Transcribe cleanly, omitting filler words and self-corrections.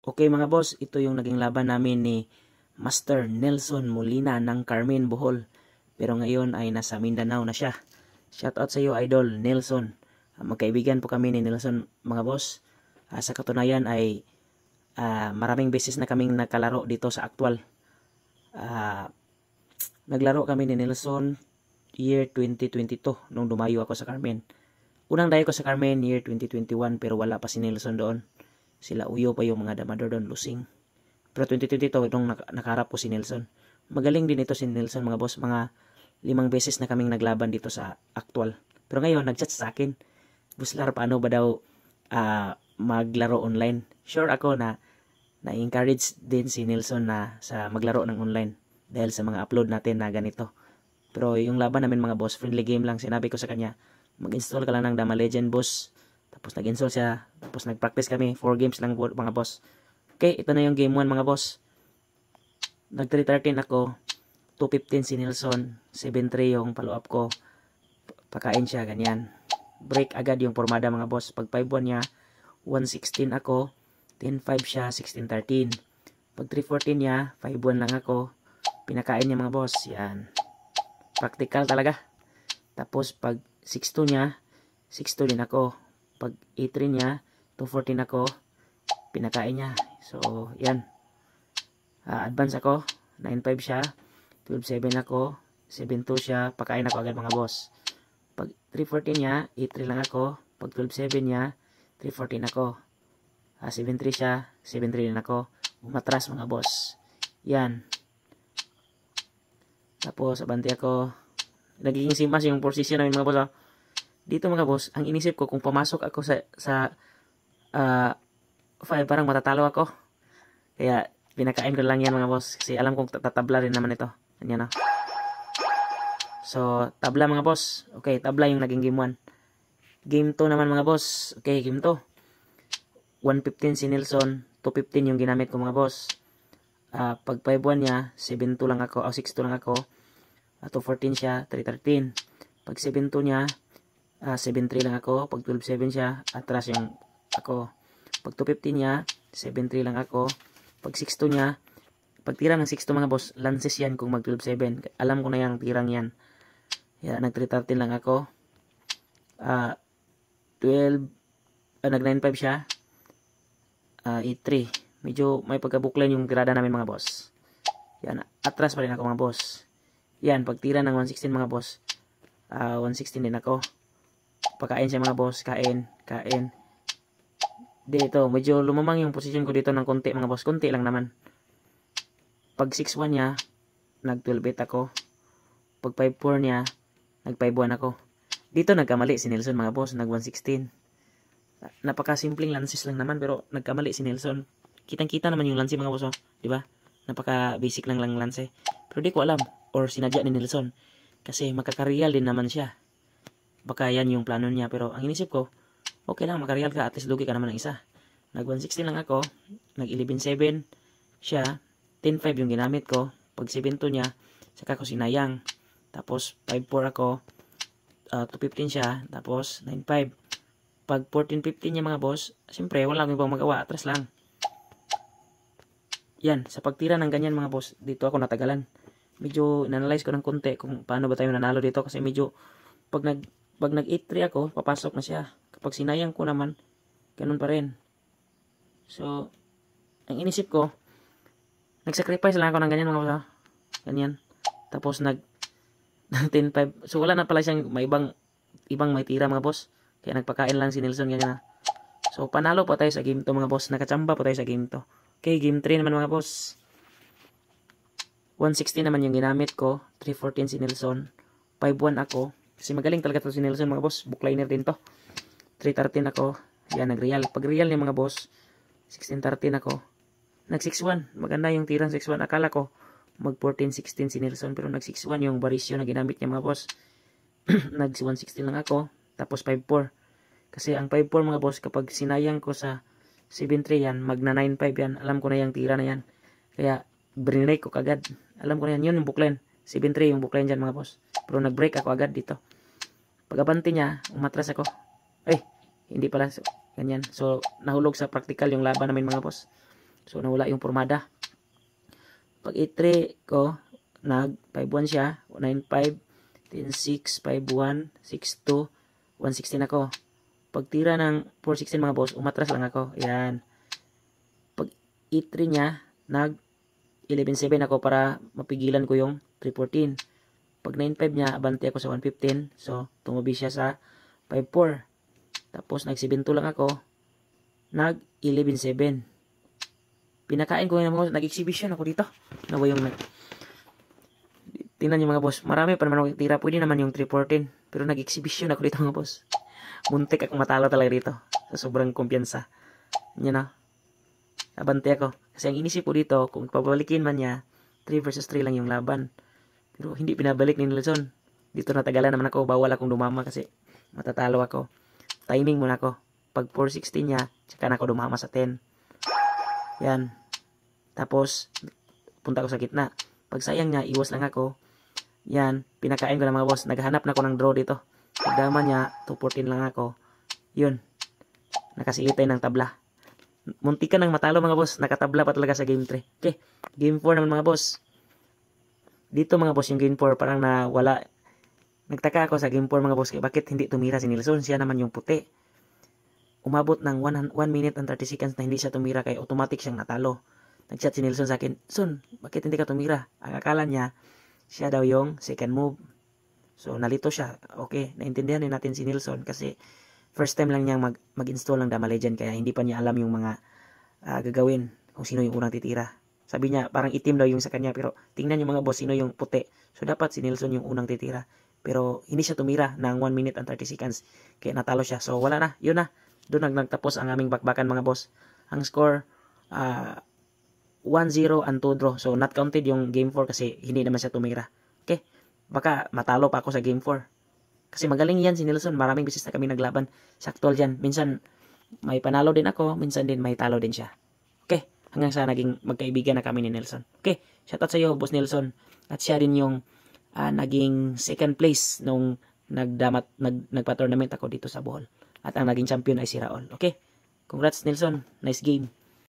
Okay mga boss, ito yung naging laban namin ni Master Nelson Molina ng Carmen, Bohol. Pero ngayon ay nasa Mindanao na siya. Shoutout sa iyo, Idol Nelson. Magkaibigan po kami ni Nelson mga boss. Sa katunayan ay maraming beses na kaming nakalaro dito sa actual. Naglaro kami ni Nelson year 2022 nung dumayo ako sa Carmen. Unang dayo ko sa Carmen year 2021 pero wala pa si Nelson doon. Sila Uyo pa yung mga damador doon, Lusing. Pero 2022 nung nakarap po si Nelson. Magaling din ito si Nelson mga boss. Mga 5 beses na kaming naglaban dito sa actual. Pero ngayon nagchat sa akin. Buslar, paano ba daw maglaro online? Sure ako na na-encourage din si Nelson na sa maglaro ng online. Dahil sa mga upload natin na ganito. Pero yung laban namin mga boss, friendly game lang. Sinabi ko sa kanya, mag-install ka lang ng Dama Legend boss. Tapos nag-install siya. Tapos nag-practice kami. 4 games lang mga boss. Okay, ito na yung game 1 mga boss. Nag-313 ako. 215 si Nelson. 7-3 yung follow-up ko. Pakain siya, ganyan. Break agad yung formada mga boss. Pag 5-1 niya, 116 ako. 10-5 siya, 16-13. Pag 314 niya, 5-1 lang ako. Pinakain niya mga boss. Yan. Practical talaga. Tapos pag 6-2 niya, 6-2 din ako. Pag 8-3 niya, 2-14 ako. Pinakain niya. So, yan. Advance ako. 9-5 siya. 12-7 ako. 7-2 siya. Pakain ako agad mga boss. Pag 3-14 niya, 8-3 lang ako. Pag 12-7 niya, 3-14 ako. 7-3 siya. 7-3 din ako. Umatras mga boss. Yan. Tapos, abante ako. Nagiging simas yung position namin mga boss. Dito mga boss, ang inisip ko kung pumasok ako sa 5, parang matatalo ako. Kaya pinakain ko lang yan mga boss kasi alam kong tatabla rin naman ito. Ganyan na. So, tabla mga boss. Okay, tabla yung naging game 1. Game 2 naman mga boss. Okay, game 2. 115 si Nelson, 215 yung ginamit ko mga boss. Pag 5-1 niya, 7-2 lang ako, o 6-2 lang ako. 2-14 siya, 3-13. Pag 7-2 niya, 7-3 lang ako. Pag 12-7 siya, atras yung ako. Pag 2-15 niya, 7-3 lang ako. Pag 6-2 niya, pag tira ng 6-2 mga boss, lances yan kung mag 12-7. Alam ko na yung tirang yan. Yan, nag 3-13 lang ako. 9-5 siya. 8-3. Medyo may pagkabuklan yung tirada namin mga boss. Yan, atras pa rin ako mga boss. Yan, pag tira ng 116 mga boss, 116 din ako. Pakain siya mga boss, kain. Dito, medyo lumamang yung position ko dito ng konti mga boss. Konti lang naman. Pag 6-1 niya, nag 12-8 ako. Pag 5-4 niya, nag 5-1 ako. Dito nagkamali si Nelson mga boss, nag 116. Napaka-simpleng lances lang naman pero nagkamali si Nelson. Kitang-kita naman yung lance mga boss, oh. Di ba? Napaka-basic lang lance. Pero di ko alam or sinadya ni Nelson kasi makakareal din naman siya. Baka yan yung plano niya pero ang inisip ko, okay lang makareal ka at least lugi ka naman ng isa. Nag 116 lang ako, nag 11-7 siya, 10-5 yung ginamit ko. Pag 7-2 niya, saka ko sinayang. Tapos 5-4 ako, 2-15 siya, tapos 9-5. Pag 14-15 niya mga boss, siyempre wala akong ibang magawa, atras lang. Yan, sa pagtira ng ganyan mga boss, dito ako natagalan. Medyo inanalyze ko ng konti kung paano ba tayo nanalo dito kasi medyo pag nag 8-3 ako, papasok na siya. Kapag sinayang ko naman, ganun pa rin. So, ang inisip ko, nag-sacrifice lang ako ng ganyan mga boss. Ganyan. Tapos nag 10-5. So, wala na pala siyang may ibang may tira mga boss. Kaya nagpakain lang si Nelson ganyan na. So, panalo pa tayo sa game 2 mga boss. Nakachamba pa tayo sa game 2. Okay, game 3 naman mga boss. 160 naman yung ginamit ko. 314 si Nelson. 5-1 ako. Kasi magaling talaga to si Nelson mga boss. Bookliner din to. 313 ako. Yan, nag-real. Pag real niya mga boss, 1613 ako. Nag 6-1. Maganda yung tirang 6-1. Akala ko mag 14-16 si Nelson. Pero nag 6-1 yung varisyo na ginamit niya mga boss. Nag 116 lang ako. Tapos 5-4. Kasi ang 5-4 mga boss, kapag sinayang ko sa 7-3 yan, magna 9-5 yan. Alam ko na yung tira na yan. Kaya, brinake ko kagad. Alam ko na yan. Yun yung bookline. 7-3 yung bookline dyan mga boss. Pero nag-break ako agad dito. Pag-abante niya, umatras ako. Ay, hindi pala. Ganyan. So, nahulog sa practical yung laban namin mga boss. So, nawala yung pormada. Pag 8-3 ko, nag 5-1 siya. 9-5, 10-6, 5-1, 6-2, 116 ako. Pag tira ng 416 mga boss, umatras lang ako. Yan. Pag 8-3 niya, nag 11-7 ako para mapigilan ko yung 314. Pag 9-5 niya, abante ako sa 115. So, tumabi siya sa 5-4. Tapos, nag-7-2 lang ako. Nag 11-7. Pinakain ko yung mga boss. Nag-exhibition ako dito. Ano ba yung tingnan yung mga boss. Marami pa naman tira. Pwede naman yung 314. Pero nag-exhibition ako dito mga boss. Muntik akong matalo talaga dito. Sa sobrang kumpiyansa. Yan na. Abante ako. Kasi ang inisip ko dito, kung pabalikin man niya, 3 versus 3 lang yung laban. Pero hindi pinabalik ni Nelson. Dito natagalan naman ako. Bawal akong dumama kasi matatalo ako. Timing muna ako. Pag 416 niya, tsaka na ako dumama sa 10. Yan. Tapos, punta ko sa gitna. Pag sayang niya, iwas lang ako. Yan. Pinakain ko na mga boss. Naghahanap na ako ng draw dito. Pagdama niya, 214 lang ako. Yun. Nakasilitay ng tabla. Muntikan ng matalo mga boss. Nakatabla pa talaga sa game 3. Okay. Game 4 naman mga boss. Dito mga boss yung game 4 parang nawala. Nagtaka ako sa game 4 mga boss. Bakit hindi tumira si Nelson? Siya naman yung puti. Umabot ng 1 minute and 30 seconds na hindi siya tumira kaya automatic siyang natalo. Nag-chat si Nelson sa akin, Son, bakit hindi ka tumira? Ang akala niya, siya daw yung second move. So, nalito siya. Okay, naintindihan din natin si Nelson kasi first time lang niyang mag-install ng Dama Legend kaya hindi pa niya alam yung mga gagawin kung sino yung unang titira. Sabi niya, parang itim daw yung sa kanya pero tingnan yung mga boss, sino yung puti. So, dapat si Nelson yung unang titira. Pero hindi siya tumira ng 1 minute and 30 seconds kaya natalo siya. So, wala na. Yun na. Doon nagtapos ang aming bakbakan mga boss. Ang score 1-0 and 2 draw. So not counted yung game 4 kasi hindi naman siya tumira. Okay? Baka matalo pa ako sa game 4. Kasi magaling yan si Nelson. Maraming beses na kami naglaban. Saktual dyan. Minsan may panalo din ako. Minsan din may talo din siya. Okay? Hanggang sa naging magkaibigan na kami ni Nelson. Okay? Shoutout sa iyo, Boss Nelson. At siya din yung naging second place nung nagpa-tournament ako dito sa Bohol. At ang naging champion ay si Raul. Okay? Congrats Nelson. Nice game.